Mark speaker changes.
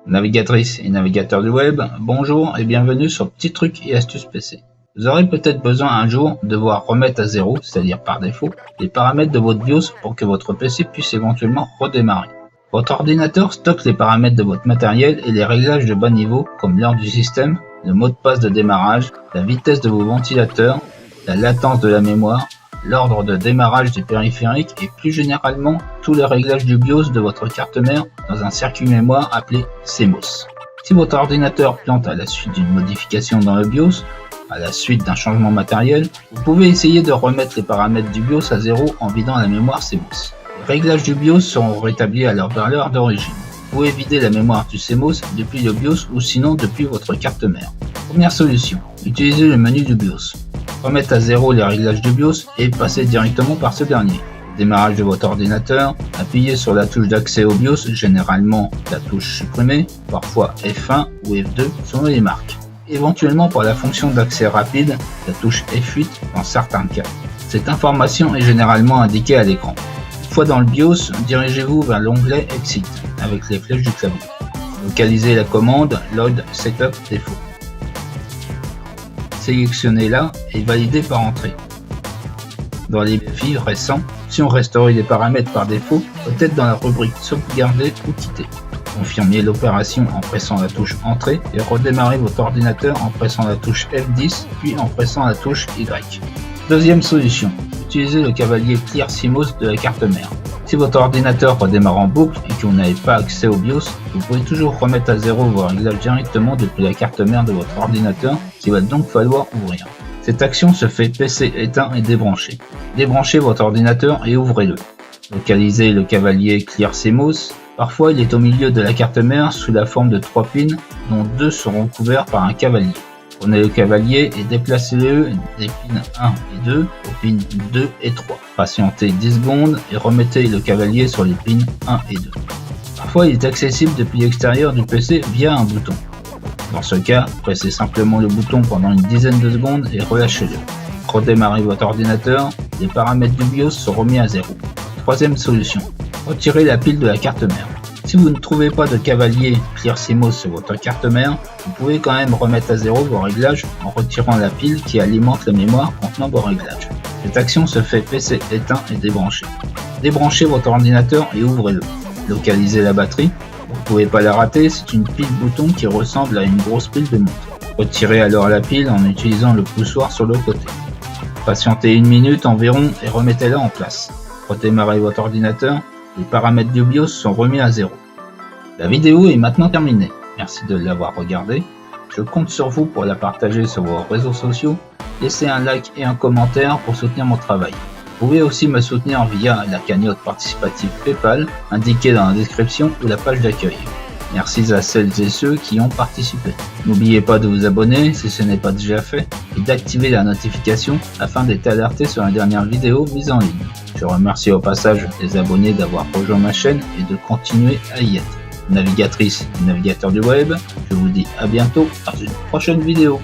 Speaker 1: Navigatrices et navigateurs du web, bonjour et bienvenue sur Petits trucs et astuces PC. Vous aurez peut-être besoin un jour de devoir remettre à zéro, c'est-à-dire par défaut, les paramètres de votre BIOS pour que votre PC puisse éventuellement redémarrer. Votre ordinateur stocke les paramètres de votre matériel et les réglages de bas niveau comme l'heure du système, le mot de passe de démarrage, la vitesse de vos ventilateurs, la latence de la mémoire, l'ordre de démarrage des périphériques et plus généralement tous les réglages du BIOS de votre carte mère dans un circuit mémoire appelé CMOS. Si votre ordinateur plante à la suite d'une modification dans le BIOS, à la suite d'un changement matériel, vous pouvez essayer de remettre les paramètres du BIOS à zéro en vidant la mémoire CMOS. Les réglages du BIOS seront rétablis à leur valeur d'origine. Vous pouvez vider la mémoire du CMOS depuis le BIOS ou sinon depuis votre carte mère. Première solution, utilisez le menu du BIOS. Remettre à zéro les réglages du BIOS et passer directement par ce dernier. Démarrage de votre ordinateur, appuyez sur la touche d'accès au BIOS, généralement la touche supprimée, parfois F1 ou F2 selon les marques. Éventuellement pour la fonction d'accès rapide, la touche F8 dans certains cas. Cette information est généralement indiquée à l'écran. Une fois dans le BIOS, dirigez-vous vers l'onglet Exit avec les flèches du clavier. Localisez la commande Load Setup Default. Sélectionnez-la et validez par entrée. Dans les défis récents, si on restaurer les paramètres par défaut, peut-être dans la rubrique Sauvegarder ou quitter. Confirmez l'opération en pressant la touche Entrée et redémarrez votre ordinateur en pressant la touche F10 puis en pressant la touche Y. Deuxième solution, utilisez le cavalier Clear CMOS de la carte mère. Si votre ordinateur redémarre en boucle et que vous n'avez pas accès au BIOS, vous pouvez toujours remettre à zéro vos réglages directement depuis la carte mère de votre ordinateur, qu'il va donc falloir ouvrir. Cette action se fait PC éteint et débranché. Débranchez votre ordinateur et ouvrez-le. Localisez le cavalier Clear CMOS. Parfois il est au milieu de la carte mère sous la forme de 3 pins dont 2 seront couverts par un cavalier. Prenez le cavalier et déplacez-le des pins 1 et 2 aux pins 2 et 3. Patientez 10 secondes et remettez le cavalier sur les pins 1 et 2. Parfois il est accessible depuis l'extérieur du PC via un bouton. Dans ce cas, pressez simplement le bouton pendant une dizaine de secondes et relâchez-le. Redémarrez votre ordinateur, les paramètres du BIOS sont remis à zéro. Troisième solution, retirez la pile de la carte mère. Si vous ne trouvez pas de cavalier Clear CMOS sur votre carte mère, vous pouvez quand même remettre à zéro vos réglages en retirant la pile qui alimente la mémoire contenant vos réglages. Cette action se fait PC éteint et débranché. Débranchez votre ordinateur et ouvrez-le. Localisez la batterie. Vous ne pouvez pas la rater, c'est une pile bouton qui ressemble à une grosse pile de montre. Retirez alors la pile en utilisant le poussoir sur le côté. Patientez une minute environ et remettez-la en place. Redémarrez votre ordinateur. Les paramètres du BIOS sont remis à zéro. La vidéo est maintenant terminée. Merci de l'avoir regardée. Je compte sur vous pour la partager sur vos réseaux sociaux. Laissez un like et un commentaire pour soutenir mon travail. Vous pouvez aussi me soutenir via la cagnotte participative PayPal indiquée dans la description ou la page d'accueil. Merci à celles et ceux qui ont participé. N'oubliez pas de vous abonner si ce n'est pas déjà fait et d'activer la notification afin d'être alerté sur la dernière vidéo mise en ligne. Je remercie au passage les abonnés d'avoir rejoint ma chaîne et de continuer à y être. Navigatrices et navigateurs du web, je vous dis à bientôt dans une prochaine vidéo.